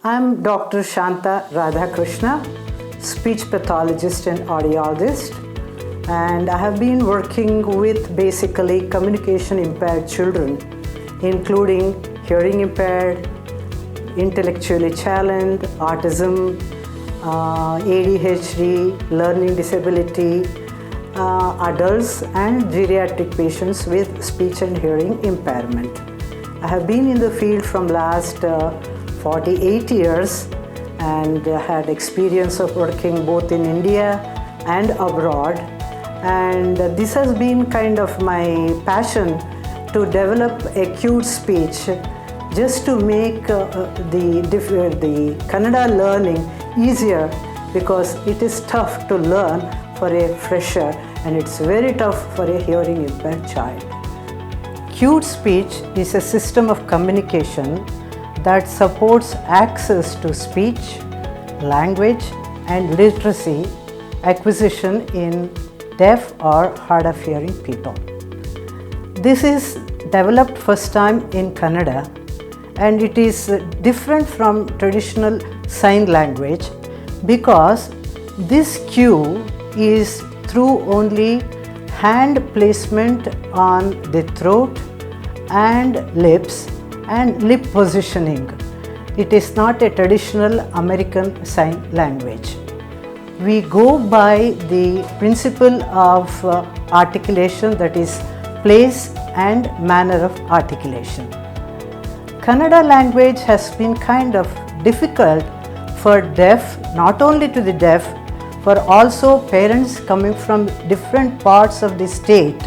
I'm Dr. Shantha Radhakrishna, speech pathologist and audiologist, and I have been working with basically communication impaired children, including hearing impaired, intellectually challenged, autism, ADHD, learning disability, adults and geriatric patients with speech and hearing impairment. I have been in the field from last 48 years and had experience of working both in India and abroad, and this has been kind of my passion to develop acute speech just to make the Kannada learning easier, because it is tough to learn for a fresher and it's very tough for a hearing impaired child. Acute speech is a system of communication that supports access to speech, language and literacy acquisition in deaf or hard of hearing people. This is developed first time in Kannada, and it is different from traditional sign language because this cue is through only hand placement on the throat and lips and lip positioning. It is not a traditional American sign language. We go by the principle of articulation, that is place and manner of articulation. Kannada language has been kind of difficult for deaf, not only to the deaf, for also parents coming from different parts of the state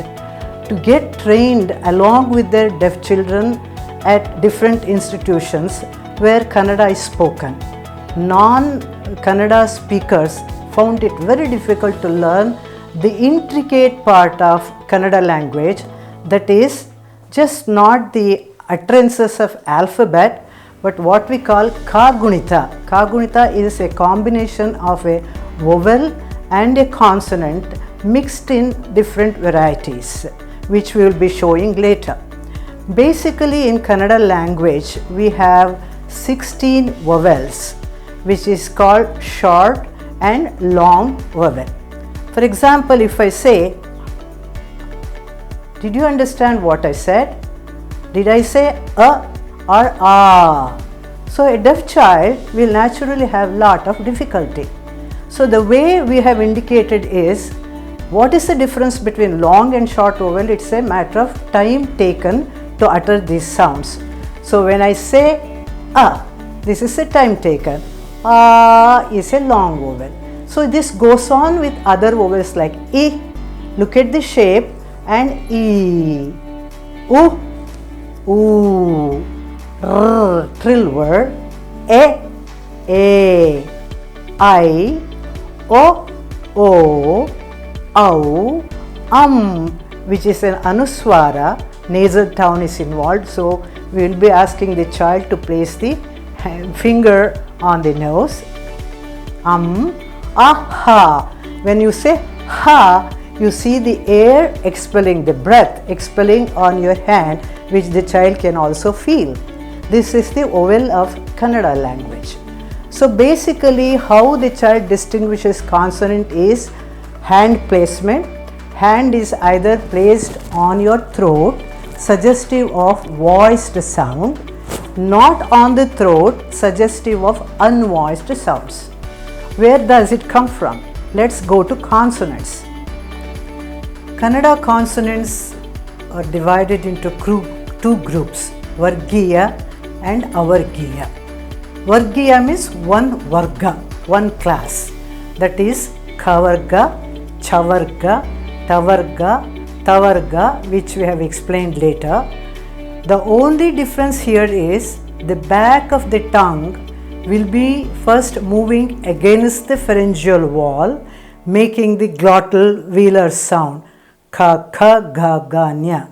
to get trained along with their deaf children at different institutions where Kannada is spoken. Non-Kannada speakers found it very difficult to learn the intricate part of Kannada language, that is just not the utterances of alphabet, but what we call Kagunita. Kagunita is a combination of a vowel and a consonant mixed in different varieties, which we will be showing later. Basically in Kannada language we have 16 vowels, which is called short and long vowel. For example, if I say, did you understand what I said? Did I say a or a? So a deaf child will naturally have lot of difficulty. So the way we have indicated is, what is the difference between long and short vowel? It's a matter of time taken to utter these sounds. So when I say a, this is a time taken. A is a long vowel. So this goes on with other vowels like I. Look at the shape, and E. U, oo, r, trill word, a, I, o, au, which is an anuswara, nasal tone is involved. So we will be asking the child to place the finger on the nose. Aha. When you say ha, you see the air expelling, the breath expelling on your hand, which the child can also feel. This is the vowel of Kannada language. So basically how the child distinguishes consonant is hand placement. Hand is either placed on your throat, suggestive of voiced sound, not on the throat, suggestive of unvoiced sounds. Where does it come from? Let's go to consonants. Kannada consonants are divided into two groups, Vargiya and Avargiya. Vargiya means one varga, one class, that is Kavarga, Chavarga, Tavarga, Tavarga, which we have explained later. The only difference here is the back of the tongue will be first moving against the pharyngeal wall, making the glottal velar sound, ka, ka, ga, ga, nya.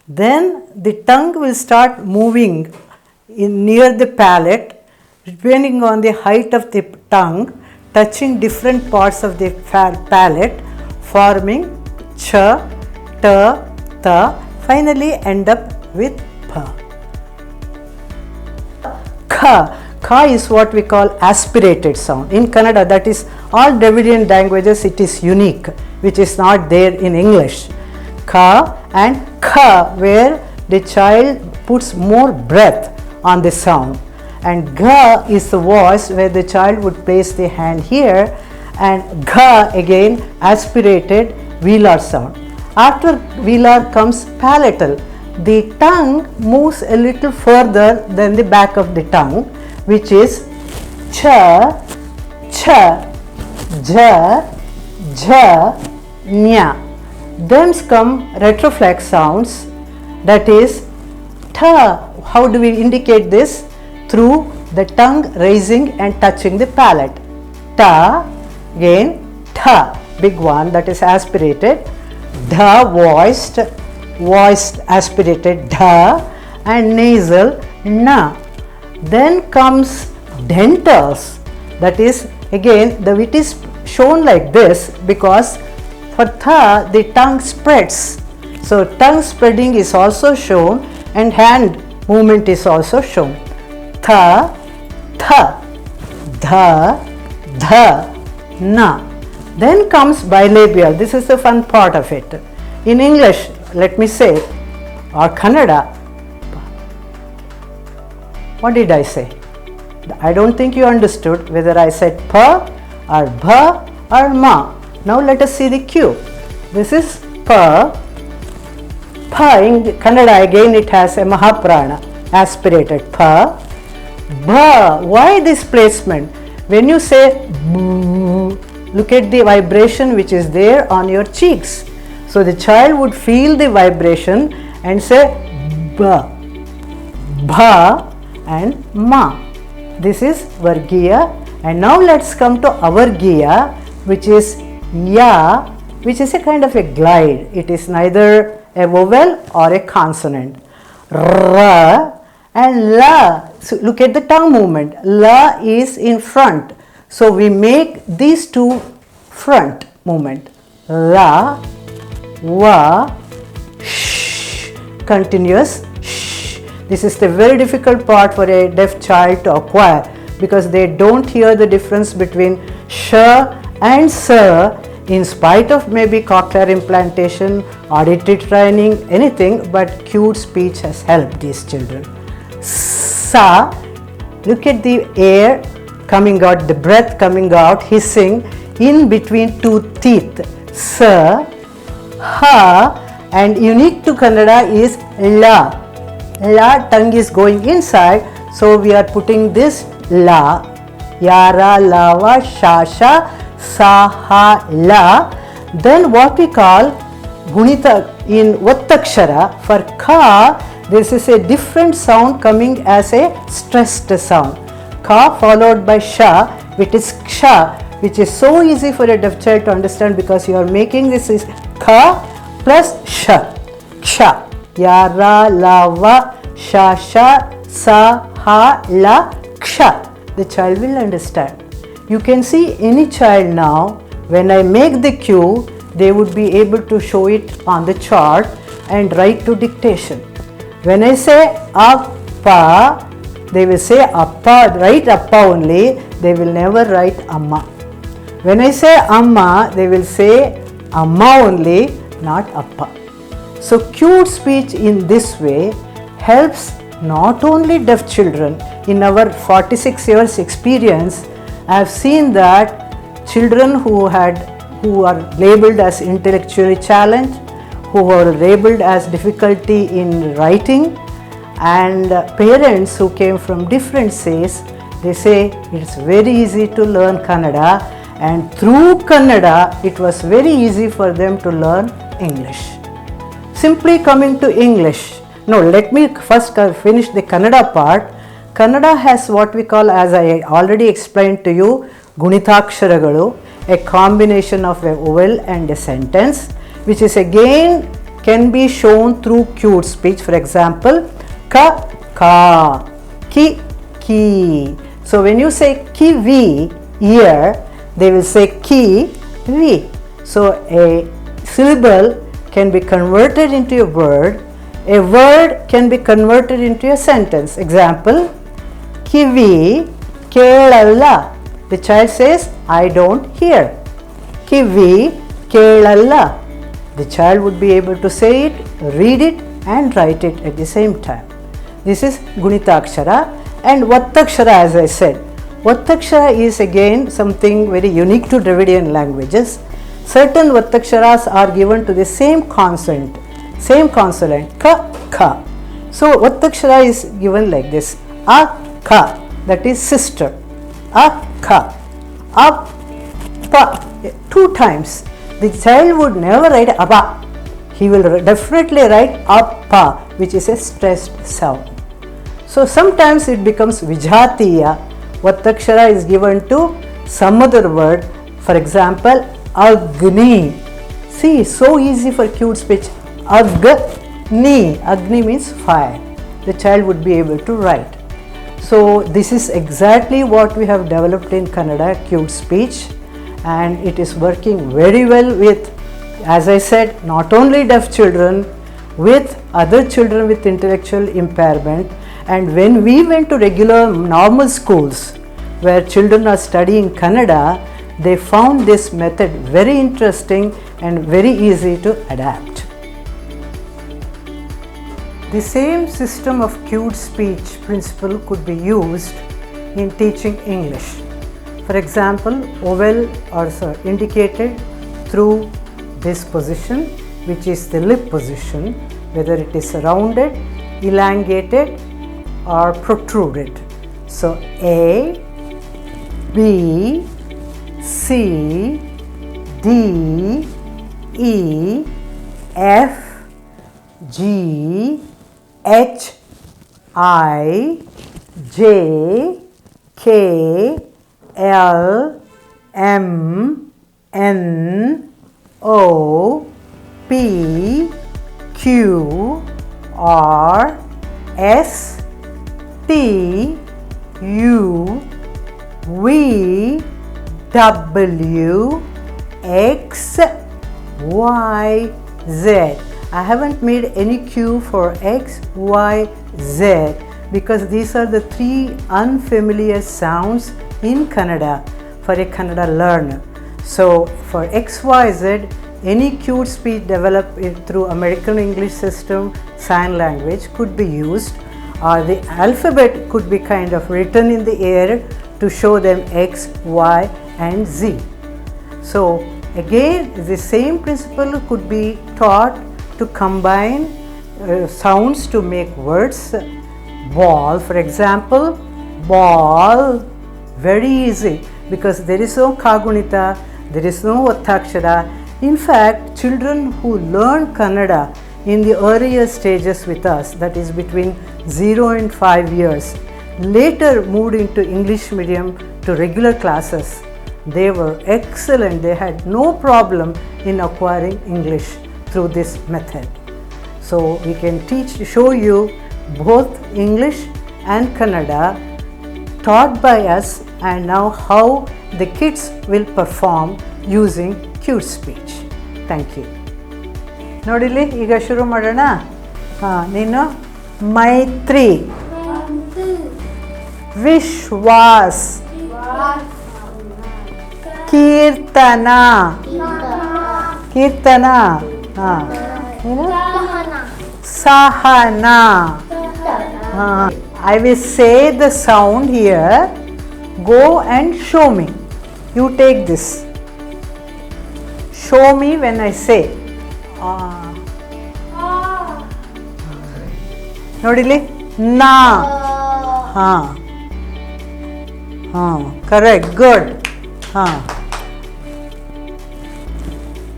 Then the tongue will start moving near the palate, depending on the height of the tongue, touching different parts of the palate, forming cha, ta, ta, finally end up with pa. Ka. Ka is what we call aspirated sound. In Kannada, that is all Dravidian languages, it is unique, which is not there in English. Ka and Kha, where the child puts more breath on the sound. And Ga is the voice where the child would place the hand here, and Gha again aspirated velar sound. After velar comes palatal. The tongue moves a little further than the back of the tongue, which is cha, cha, ja, ja, nya. Then come retroflex sounds, that is ta. How do we indicate this? Through the tongue raising and touching the palate. Ta, again tha, big one, that is aspirated. Dha, voiced aspirated dha, and nasal na. Then comes dentals, that is again it is shown like this because for tha the tongue spreads. So tongue spreading is also shown and hand movement is also shown. Tha, tha, dha, dha, na. Then comes bilabial. This is the fun part of it. In English, let me say, or Kannada, what did I say? I don't think you understood whether I said pa or bha or ma. Now let us see the cue. This is pa. Pa in Kannada, again it has a mahaprana, aspirated pa. Bha. Why this placement? When you say boo, look at the vibration which is there on your cheeks. So the child would feel the vibration and say ba, bha and ma. This is Vargiya. And now let's come to Avargiya, which is ya, which is a kind of a glide. It is neither a vowel or a consonant. Ra and la. So look at the tongue movement. La is in front. So we make these two front movement. La, wa, sh, continuous sh. This is the very difficult part for a deaf child to acquire because they don't hear the difference between sh and sa, in spite of maybe cochlear implantation, auditory training, anything, but cued speech has helped these children. Sa, look at the air coming out, the breath coming out, hissing in between two teeth. Sa, ha, and unique to Kannada is la. La, tongue is going inside, so we are putting this la. Yara, lava, shasha, saha, la. Then what we call gunita in Vattakshara, for ka, this is a different sound coming as a stressed sound. Ka followed by sha, which is ksha, which is so easy for a deaf child to understand because you are making this is ka plus sha, ksha. Yara, lava, shasha, saha, la, ksha. The child will understand. You can see any child now, when I make the cue, they would be able to show it on the chart and write to dictation. When I say appa, they will say appa, write appa only, they will never write amma. When I say amma, they will say amma only, not appa. So cued speech in this way helps not only deaf children. In our 46 years experience, I have seen that children who are labeled as intellectually challenged, who are labeled as difficulty in writing, and parents who came from different states, they say it's very easy to learn Kannada, and through Kannada it was very easy for them to learn English. Simply coming to English. No, let me first finish the Kannada part. Kannada has what we call, as I already explained to you, Gunitaksharagalu, a combination of a vowel and a sentence, which is again can be shown through cued speech. For example, ka, ka, ki, ki. So when you say kiwi, ear, they will say ki, vi. So a syllable can be converted into a word can be converted into a sentence. Example, kiwi, Kelalla. The child says, I don't hear. Kivi kelalla. The child would be able to say it, read it and write it at the same time. This is Gunitakshara and Vattakshara, as I said. Vattakshara is again something very unique to Dravidian languages. Certain Vattaksharas are given to the same consonant, ka, kha. So Vattakshara is given like this, a, kha, that is sister, a, kha, up, pa, 2 times. The child would never write abba. He will definitely write appa, which is a stressed sound. So sometimes it becomes Vijatiya. Vattakshara is given to some other word. For example, Agni. See, so easy for cute speech. Agni. Agni means fire. The child would be able to write. So this is exactly what we have developed in Kannada cute speech, and it is working very well with, as I said, not only deaf children, with other children with intellectual impairment. And when we went to regular normal schools where children are studying Kannada, they found this method very interesting and very easy to adapt. The same system of cued speech principle could be used in teaching English. For example, vowel are indicated through this position, which is the lip position, whether it is rounded, elongated or protruded. So A, B, C, D, E, F, G, H, I, J, K, L, M, N, O, P, Q, R, S, T, U, V, W, X, Y, Z. I haven't made any Q for X, Y, Z because these are the 3 unfamiliar sounds in Kannada for a Kannada learner. So for X, Y, Z, any cued speech developed through American English system sign language could be used, or the alphabet could be kind of written in the air to show them X, Y and Z. So again, the same principle could be taught to combine sounds to make words. Ball, for example, ball, very easy because there is no Kagunita, there is no Vattakshara. In fact, children who learn Kannada in the earlier stages with us, that is between 0 and 5 years, later moved into English medium to regular classes. They were excellent. They had no problem in acquiring English through this method. So we can show you both English and Kannada taught by us, and now how the kids will perform using cute speech. Thank you. ನೋಡಿಲಿ ಈಗ ಶುರು ಮಾಡೋಣ. ನೀನು ಮೈತ್ರಿ, ವಿಶ್ವಾಸ್, ಕೀರ್ತನ, ಕೀರ್ತನ, ಸಹನ. I will say the sound here. Go and show me. You take this. Show me when I say. ನೋಡಿಲಿ ನಾ. Correct, good.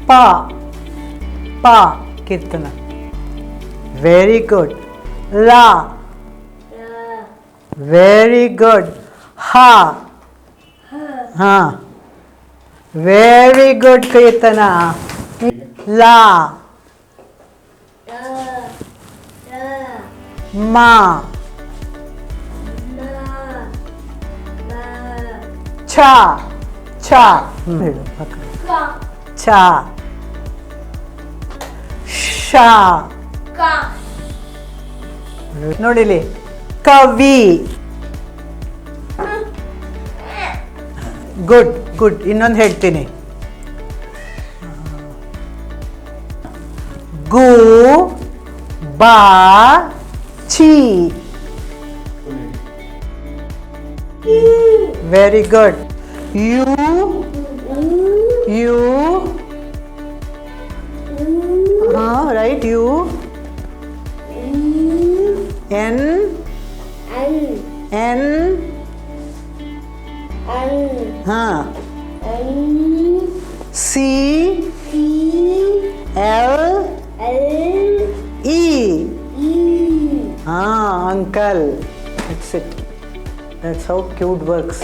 Pa, pa, Kirtana. Very good. La, very good. Ha, very good, Kirtana. La, ma, cha, cha, cha, sha, ನೋಡಿಲಿ ಕವಿ, good good. ಇನ್ನೊಂದು ಹೇಳ್ತೀನಿ. ಗು ಬಾ ಚಿ. Very good. U U right. U N N C L E. Uncle. That's it. That's how cute works.